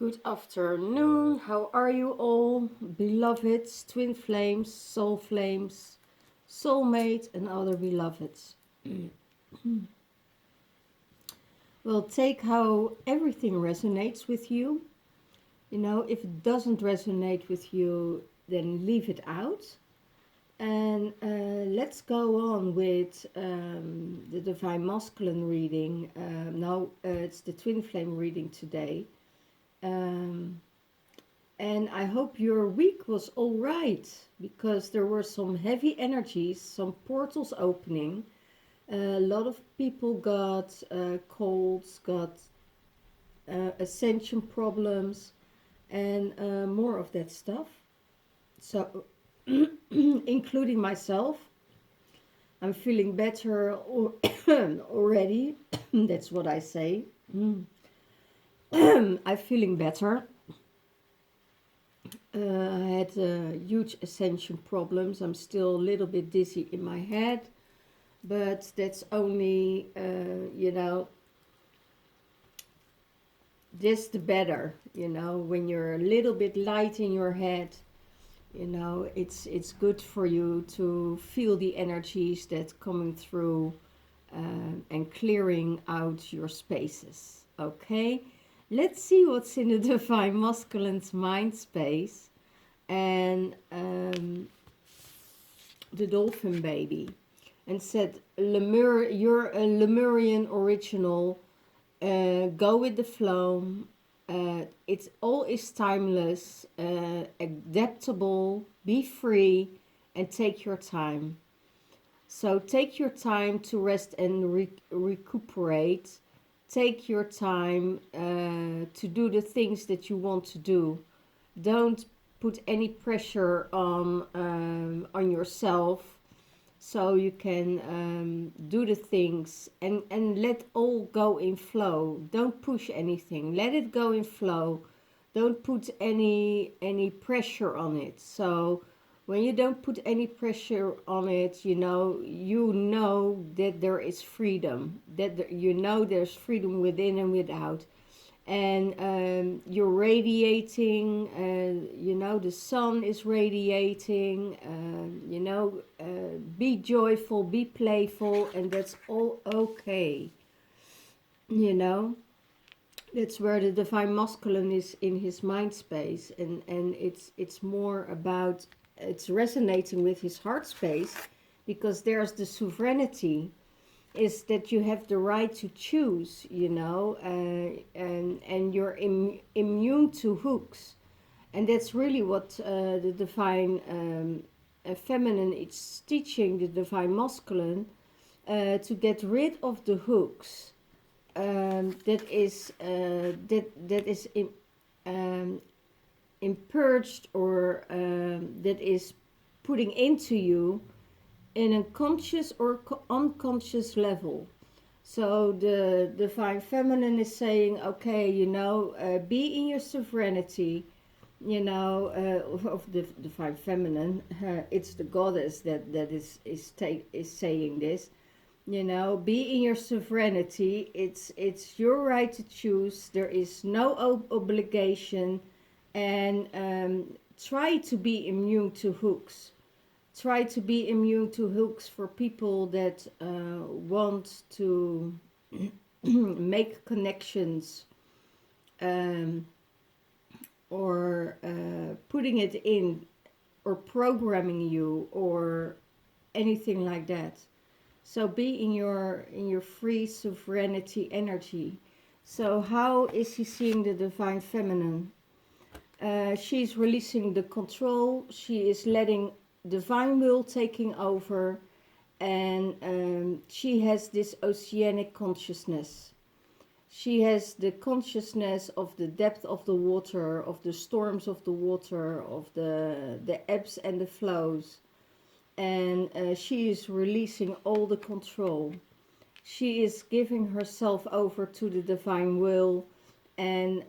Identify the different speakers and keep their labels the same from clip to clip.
Speaker 1: Good afternoon. How are you all, beloveds, twin flames, soulmate, and other beloveds? Well, take how everything resonates with you. If it doesn't resonate with you, then leave it out. And let's go on with the Divine Masculine reading. Now it's the Twin Flame reading today. Um, And I hope your week was all right because there were some heavy energies, some portals opening. A lot of people got colds, got ascension problems, and more of that stuff. So, including myself, I'm feeling better already. That's what I say. I'm feeling better. I had huge ascension problems. I'm still a little bit dizzy in my head, but that's only, just the better. When you're a little bit light in your head, it's good for you to feel the energies that's coming through and clearing out your spaces. Okay, let's see what's in the Divine Masculine's mind space and the dolphin baby, and said, you're a Lemurian original. Go with the flow. It's all is timeless, adaptable. Be free, and take your time. So take your time to rest and recuperate. Take your time to do the things that you want to do. Don't put any pressure on yourself, so you can do the things and let all go in flow. Don't push anything. Let it go in flow. Don't put any pressure on it. So when you don't put any pressure on it, you know that there is freedom. There's freedom within and without, and you're radiating, the sun is radiating, be joyful, be playful, and that's all okay. you know that's where the Divine Masculine is in his mind space, and it's more about, it's resonating with his heart space, because there's the sovereignty, is that you have the right to choose, and you're immune to hooks. And that's really what the Divine Feminine is teaching the Divine Masculine, to get rid of the hooks, that is impurged, or that is putting into you in a conscious or unconscious level. So the Divine Feminine is saying, okay, be in your sovereignty, of the Divine Feminine. It's the goddess that is saying this. Be in your sovereignty. It's your right to choose. There is no obligation, and try to be immune to hooks. Try to be immune to hooks for people that want to make connections, um, or putting it in, or programming you, or anything like that. So be in your free sovereignty energy. So how is he seeing the Divine Feminine? She's releasing the control. She is letting divine will taking over, and she has this oceanic consciousness. She has the consciousness of the depth of the water, of the storms of the water, of the ebbs and the flows, and she is releasing all the control. She is giving herself over to the divine will, and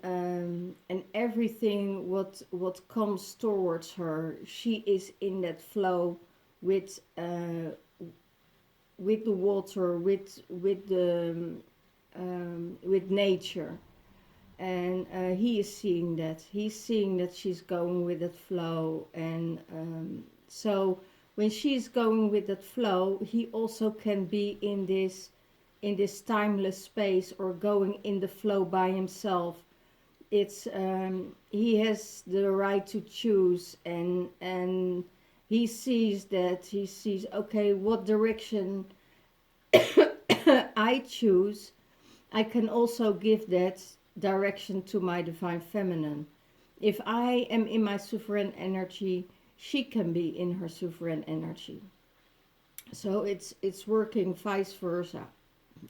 Speaker 1: everything what comes towards her, she is in that flow with the water, with nature. And he is seeing that. He's seeing that she's going with that flow, and so when she's going with that flow, he also can be in this timeless space, or going in the flow by himself. It's he has the right to choose, and he sees, okay, what direction I choose, I can also give that direction to my divine feminine. If I am in my sovereign energy, she can be in her sovereign energy. So it's working vice versa.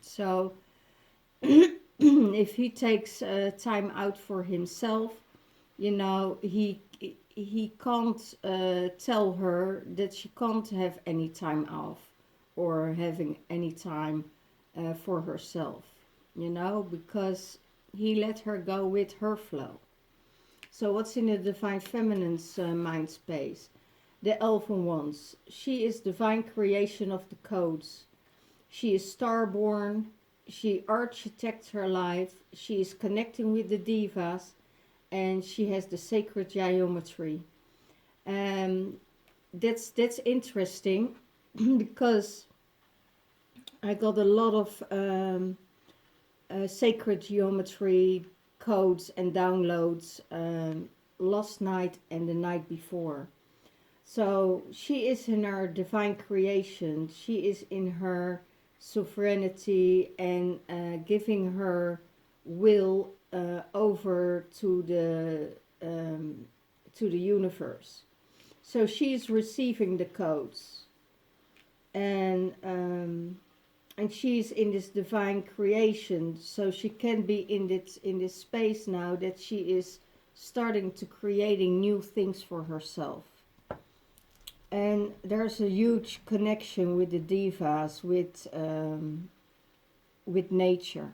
Speaker 1: So if he takes time out for himself, he can't tell her that she can't have any time off, or having any time for herself, because he let her go with her flow. So what's in the divine feminine's mind space? The elven ones. She is divine creation of the codes. She is starborn. She architects her life. She is connecting with the divas, and she has the sacred geometry. Um, that's interesting because I got a lot of sacred geometry codes and downloads last night and the night before. So she is in her divine creation. She is in her sovereignty, and giving her will over to the universe. So she is receiving the codes, and she's in this divine creation. So she can be in this space now that she is starting to creating new things for herself. And there's a huge connection with the divas, with nature.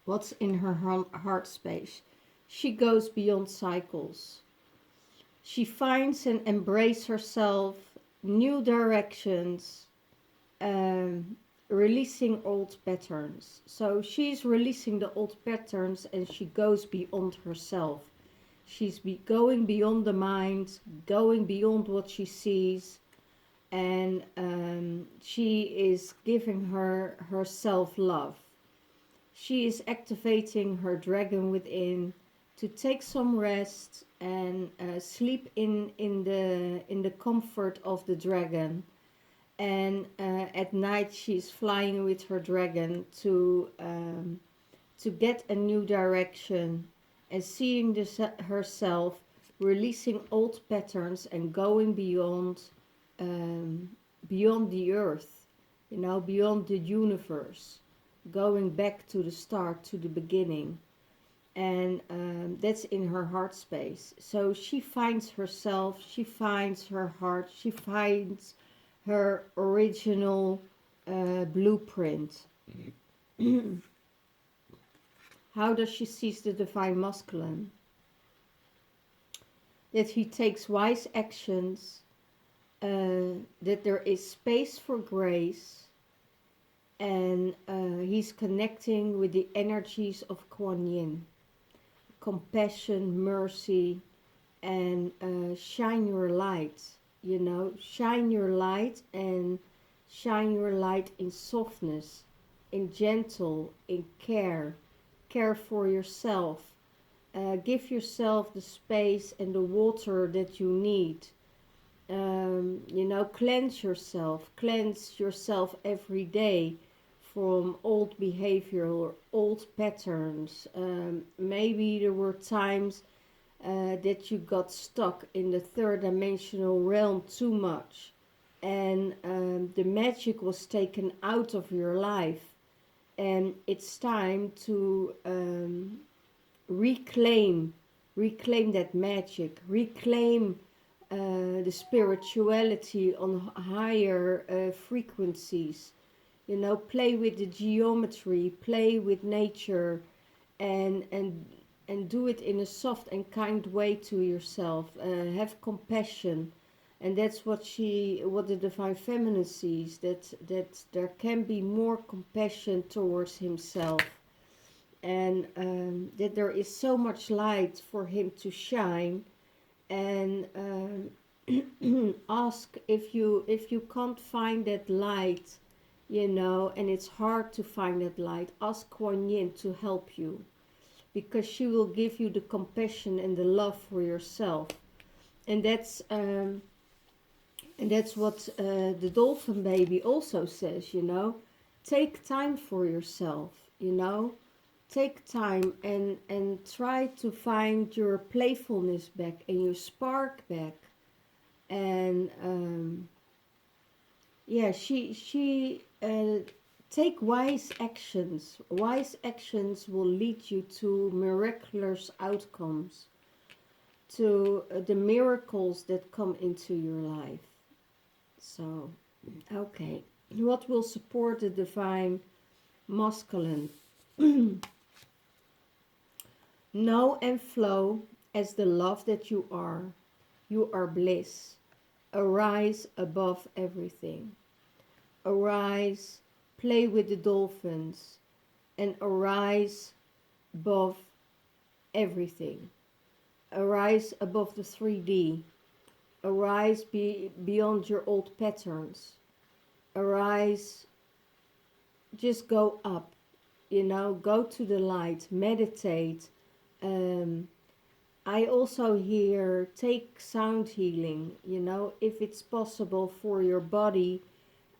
Speaker 1: What's in her heart space? She goes beyond cycles. She finds and embraces herself, new directions, releasing old patterns. So she's releasing the old patterns, and she goes beyond herself. She's going beyond the mind, going beyond what she sees, and she is giving her self-love. She is activating her dragon within to take some rest and sleep in the comfort of the dragon. And at night she's flying with her dragon to get a new direction, and seeing herself releasing old patterns and going beyond the earth, beyond the universe, going back to the start, to the beginning. And that's in her heart space. So she finds herself, she finds her heart, she finds her original blueprint. How does she see the divine masculine? That he takes wise actions, that there is space for grace, and he's connecting with the energies of Kuan Yin. Compassion, mercy, and shine your light. Shine your light, and shine your light in softness, in gentle, in care. Care for yourself. Give yourself the space and the water that you need. Cleanse yourself every day from old behavior or old patterns. Maybe there were times that you got stuck in the third dimensional realm too much, and the magic was taken out of your life, and it's time to reclaim that magic, reclaim the spirituality on higher frequencies. Play with the geometry, play with nature, and do it in a soft and kind way to yourself. Have compassion, and that's what the divine feminine sees. That there can be more compassion towards himself. and that there is so much light for him to shine. And ask, if you can't find that light, you know, and it's hard to find that light, ask Kuan Yin to help you, because she will give you the compassion and the love for yourself. And that's what the dolphin baby also says, you know. Take time for yourself, you know. Take time and try to find your playfulness back and your spark back. And yeah, she take wise actions. Wise actions will lead you to miraculous outcomes, to the miracles that come into your life. So, okay. What will support the divine masculine? Know and flow as the love that you are. You are bliss. Arise above everything. Arise, play with the dolphins, and arise above everything. Arise above the 3D. Arise beyond your old patterns. Arise, just go up, you know, go to the light, meditate. I also hear take sound healing, you know, if it's possible for your body,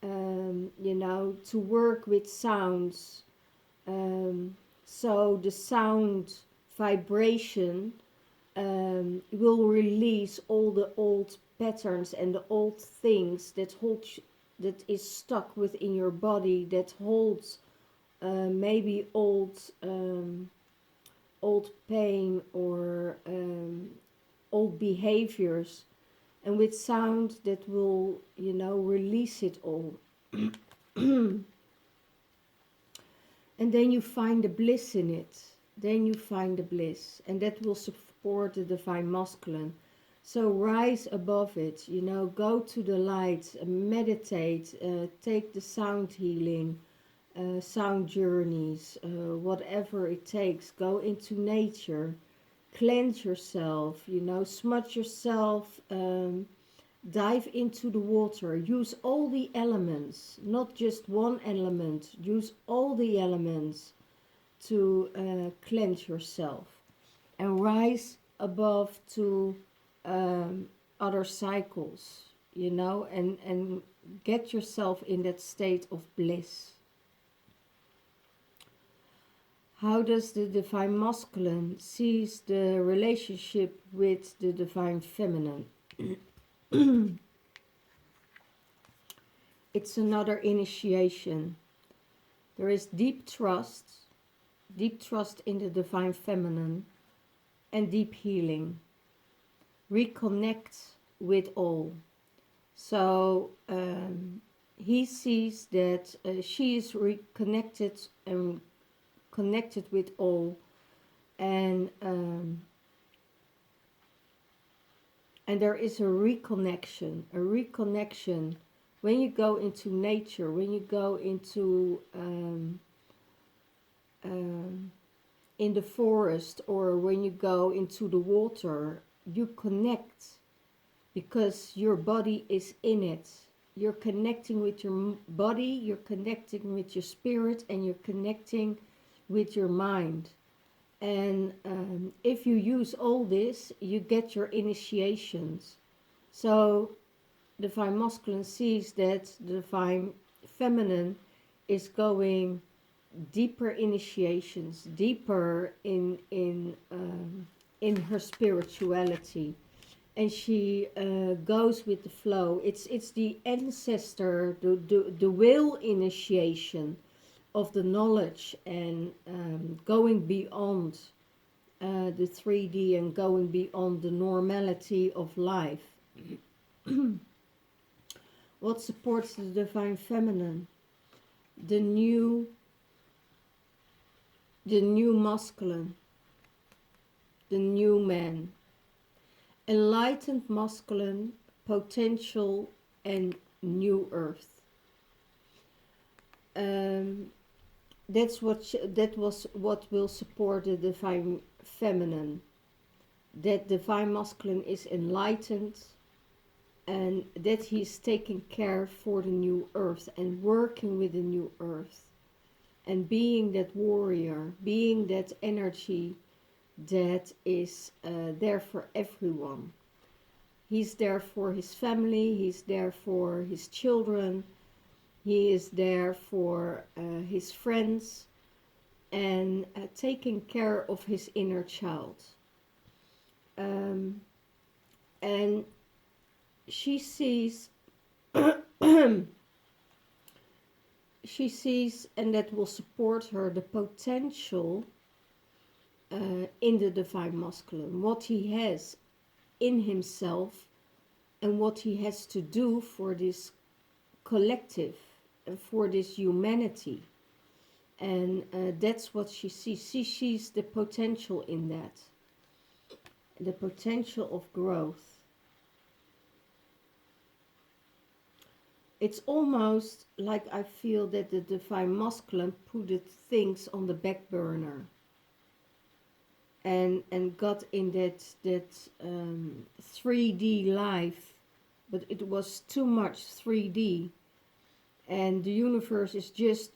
Speaker 1: you know, to work with sounds. So the sound vibration will release all the old patterns and the old things that that is stuck within your body, that holds maybe old pain or old behaviors, and with sound that will, you know, release it all. And then you find the bliss in it. Then you find the bliss, and that will support the divine masculine. So rise above it, you know, go to the light, meditate, take the sound healing, sound journeys, whatever it takes. Go into nature, cleanse yourself, you know, smudge yourself, dive into the water. Use all the elements, not just one element. Use all the elements to cleanse yourself and rise above to other cycles, you know, and get yourself in that state of bliss. How does the divine masculine sees the relationship with the divine feminine? It's another initiation. There is deep trust in the divine feminine, and deep healing. Reconnect with all. So he sees that she is reconnected and connected with all, and there is a reconnection when you go into nature, when you go into in the forest, or when you go into the water. You connect because your body is in it. You're connecting with your body, you're connecting with your spirit, and you're connecting with your mind. And if you use all this, you get your initiations. So divine masculine sees that the divine feminine is going deeper initiations, deeper in her spirituality, and she goes with the flow. It's the ancestor, the will initiation of the knowledge, and going beyond the 3D and going beyond the normality of life. What supports the divine feminine? The new masculine, the new man, enlightened masculine, potential, and new earth. that was what will support the divine feminine. That divine masculine is enlightened, and that he's taking care for the new earth and working with the new earth, and being that warrior, being that energy that is there for everyone. He's there for his family, he's there for his children, he is there for his friends, and taking care of his inner child. And she sees she sees, and that will support her, the potential in the divine masculine, what he has in himself and what he has to do for this collective and for this humanity. And that's what she sees. She sees the potential in that, the potential of growth. It's almost like I feel that the divine masculine put things on the back burner, and got in that 3D life, but it was too much 3D, and the universe is just,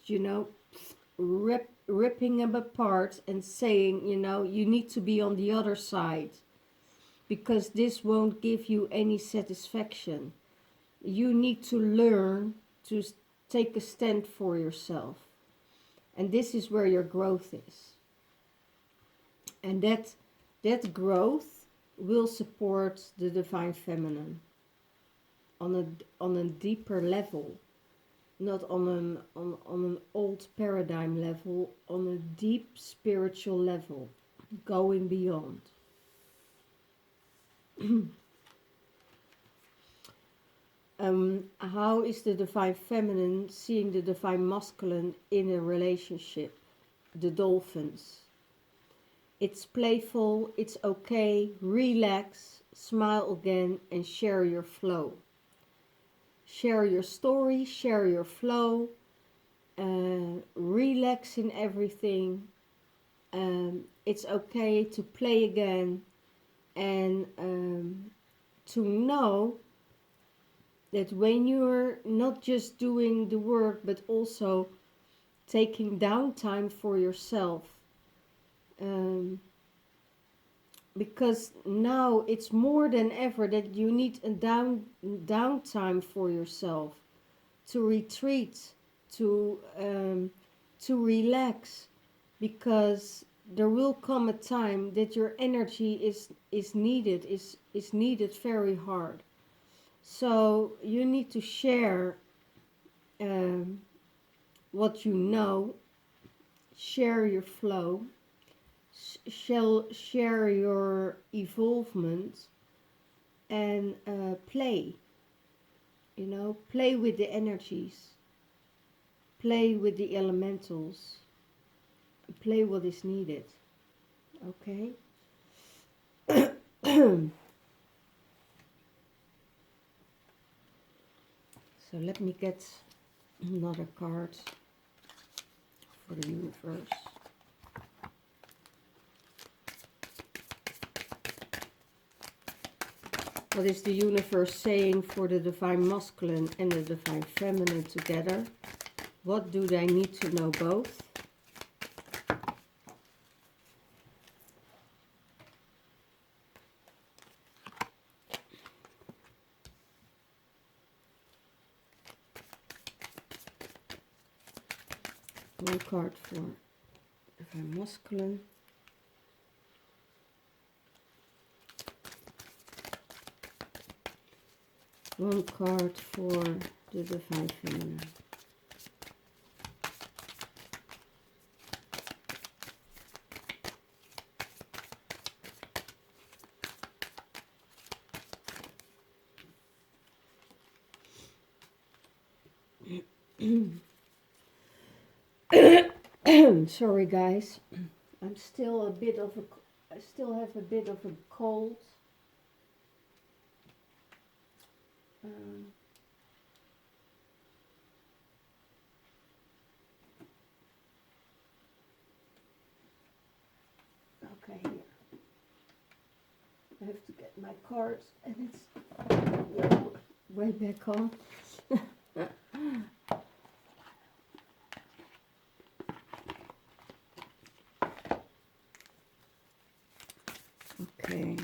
Speaker 1: ripping them apart and saying, you need to be on the other side, because this won't give you any satisfaction. You need to learn to take a stand for yourself, and this is where your growth is. And that growth will support the divine feminine on a deeper level, not on an old paradigm level, on a deep spiritual level, going beyond. How is the divine feminine seeing the divine masculine in a relationship? The dolphins. It's playful, it's okay, relax, smile again, and share your flow. Share your story, share your flow, relax in everything. It's okay to play again, and to know that when you're not just doing the work but also taking downtime for yourself, because now it's more than ever that you need a downtime for yourself, to retreat, to relax, because there will come a time that your energy is needed very hard. So you need to share what you know, share your flow, share your evolvement, and play. Play with the energies, play with the elementals, play what is needed. Okay. So let me get another card for the universe. What is the universe saying for the divine masculine and the divine feminine together? What do they need to know both? One card for divine masculine. One card for the divine feminine. Sorry guys, I still have a bit of a cold. Okay, here. I have to get my cards and it's way back on. Okay.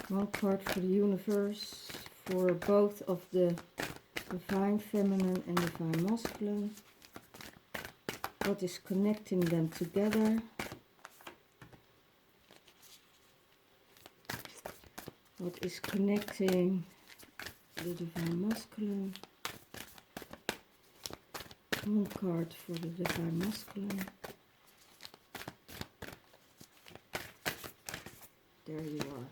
Speaker 1: One card for the universe for both of the divine feminine and divine masculine. What is connecting them together? What is connecting the divine masculine? One card for the divine masculine. There you are.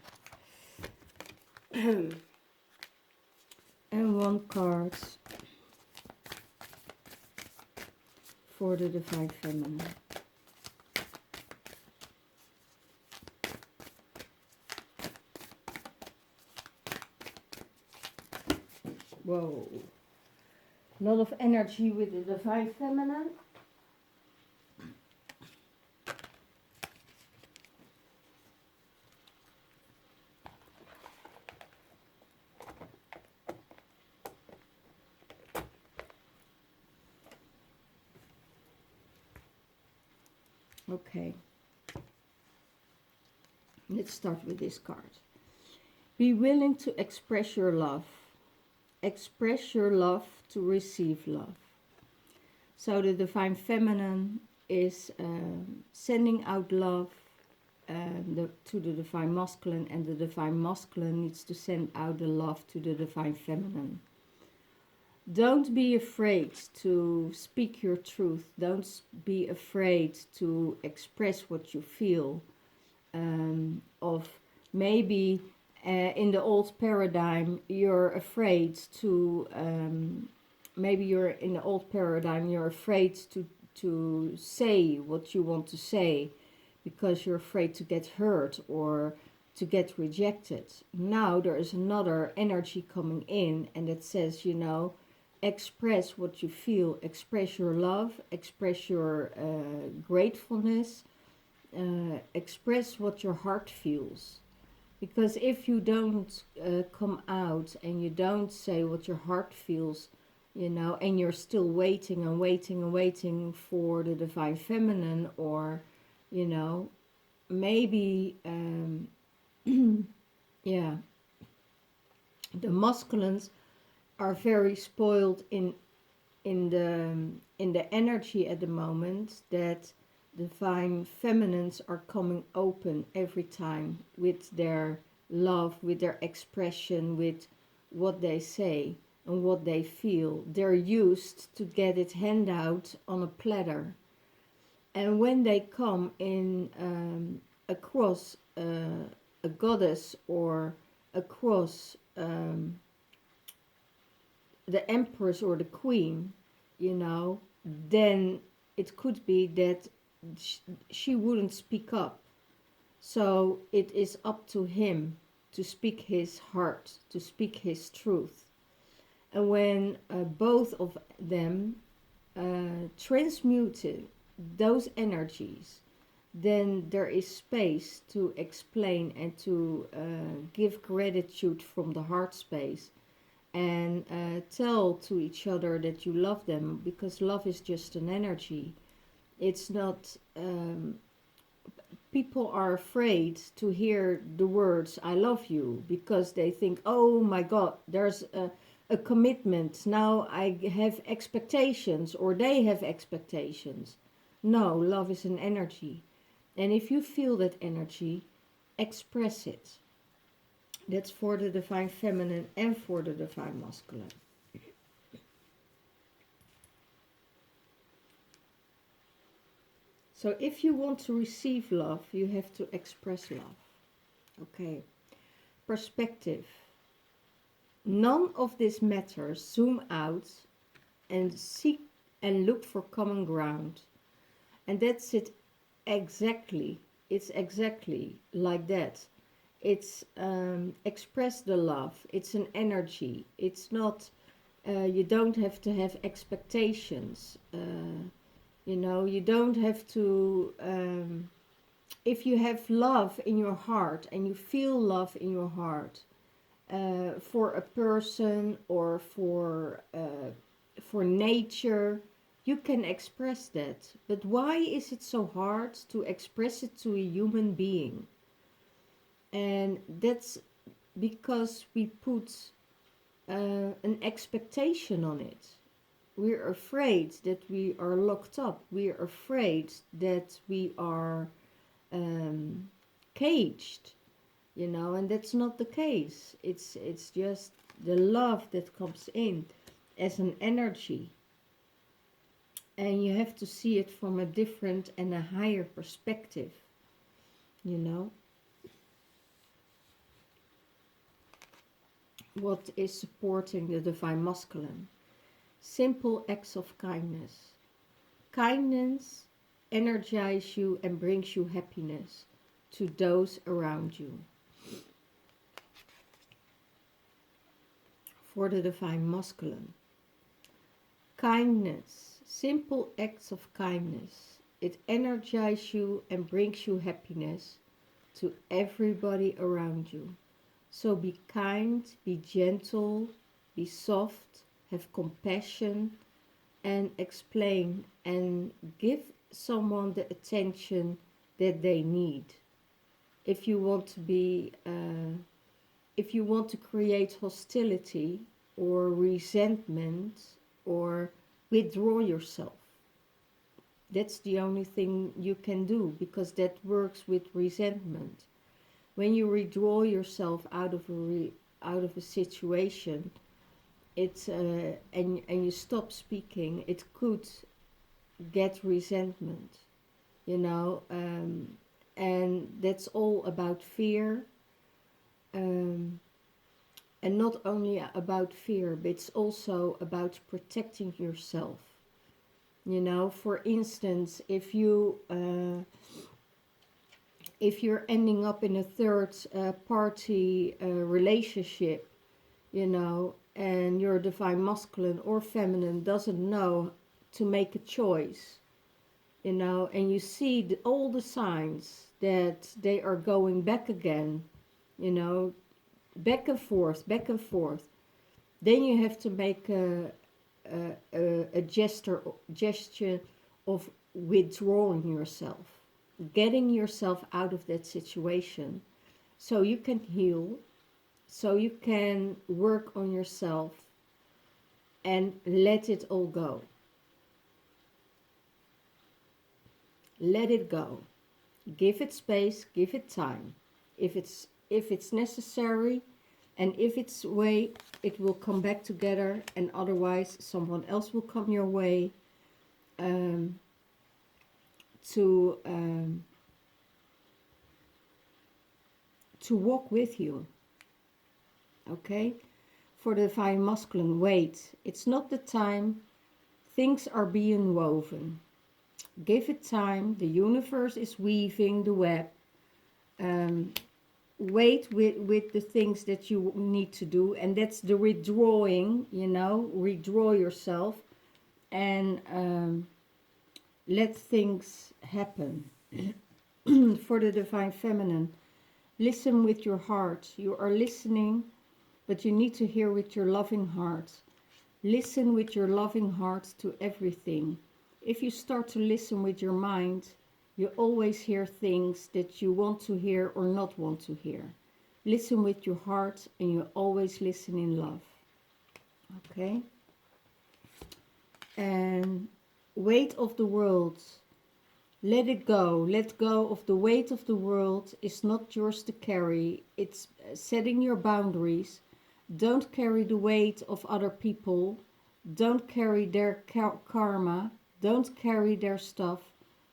Speaker 1: And one card for the divine feminine. Whoa. A lot of energy with the divine feminine. Okay. Let's start with this card. Be willing to express your love. Express your love to receive love. So the divine feminine is sending out love to the divine masculine, and the divine masculine needs to send out the love to the divine feminine. Don't be afraid to speak your truth. Don't be afraid to express what you feel. Of maybe in the old paradigm you're afraid to maybe you're in the old paradigm you're afraid to say what you want to say because you're afraid to get hurt or to get rejected. Now there is another energy coming in, and it says, you know, express what you feel, express your love, express your gratefulness, express what your heart feels. Because if you don't come out and you don't say what your heart feels, you know, and you're still waiting and waiting and waiting for the divine feminine, or, you know, maybe, yeah, the masculines are very spoiled in the energy at the moment that divine feminines are coming open every time with their love, with their expression, with what they say and what they feel. They're used to get it handed out on a platter. And when they come in across a goddess or across the empress or the queen, you know, then it could be that she wouldn't speak up. So it is up to him to speak his heart, to speak his truth. And when both of them transmuted those energies, then there is space to explain and to give gratitude from the heart space, and tell to each other that you love them, because love is just an energy. It's not, people are afraid to hear the words I love you, because they think, oh my God, there's a commitment. Now I have expectations, or they have expectations. No, love is an energy. And if you feel that energy, express it. That's for the divine feminine and for the divine masculine. So if you want to receive love, you have to express love. Okay. Perspective. None of this matters. Zoom out and seek and look for common ground. And that's it exactly. It's exactly like that. It's express the love. It's an energy. It's not You don't have to have expectations. You know, you don't have to. If you have love in your heart and you feel love in your heart for a person or for nature, you can express that. But why is it so hard to express it to a human being? And that's because we put an expectation on it. We're afraid that we are locked up. We're afraid that we are um, caged, you know, and that's not the case. It's just the love that comes in as an energy, and you have to see it from a different and a higher perspective, you know. What is supporting the divine masculine? Simple acts of kindness. Kindness energizes you and brings you happiness to those around you. For the divine masculine, kindness, simple acts of kindness, it energizes you and brings you happiness to everybody around you. So be kind, be gentle, be soft, have compassion, and explain and give someone the attention that they need. If you want to be if you want to create hostility or resentment or withdraw yourself, that's the only thing you can do, because that works with resentment. When you withdraw yourself out of out of a situation, it's and you stop speaking, it could get resentment, you know, and that's all about fear. Um, and not only about fear, but it's also about protecting yourself. You know, for instance, if you're ending up in a third party relationship, you know, and your divine masculine or feminine doesn't know to make a choice, you know, and you see all the signs that they are going back again, you know, back and forth, then you have to make a gesture of withdrawing yourself, getting yourself out of that situation, so you can heal, so you can work on yourself and let it all go. Let it go. Give it space, give it time. If it's necessary, and if it's way, it will come back together, and otherwise someone else will come your way um, to walk with you. Okay? For the divine masculine, wait. It's not the time. Things are being woven. Give it time. The universe is weaving the web. Wait with the things that you need to do, and that's the withdrawing, you know, withdraw yourself and let things happen. For the divine feminine, listen with your heart. You are listening, but you need to hear with your loving heart. Listen with your loving heart to everything. If you start to listen with your mind, you always hear things that you want to hear or not want to hear. Listen with your heart, and you always listen in love. Okay? And weight of the world. Let it go. Let go of the weight of the world. It's not yours to carry. It's setting your boundaries. Don't carry the weight of other people. Don't carry their karma. Don't carry their stuff,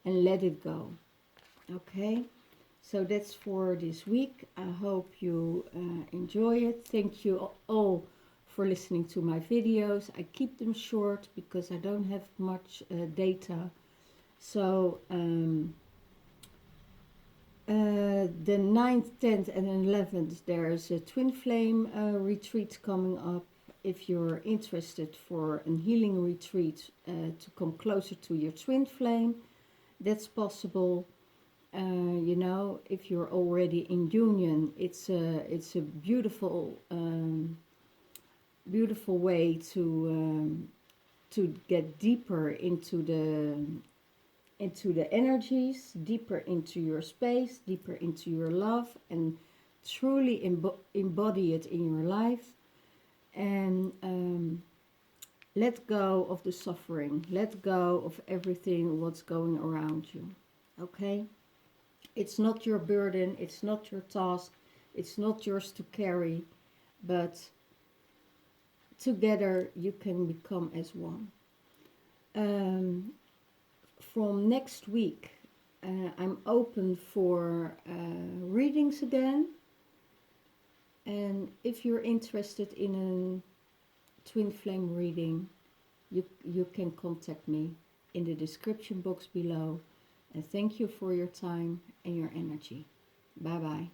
Speaker 1: and let it go. Okay, so that's for this week. I hope you enjoy it. Thank you all for listening to my videos. I keep them short because I don't have much data. So the 9th, 10th and 11th, there's a twin flame retreat coming up. if you're interested for a healing retreat to come closer to your twin flame, that's possible. You know, if you're already in union, it's a beautiful beautiful way to get deeper into the energies, deeper into your space, deeper into your love, and truly embody it in your life. And let go of the suffering, let go of everything what's going around you. Okay? It's not your burden, it's not your task, it's not yours to carry, but together you can become as one. From next week, I'm open for readings again. And if you're interested in a twin flame reading, you can contact me in the description box below. And thank you for your time and your energy. Bye bye.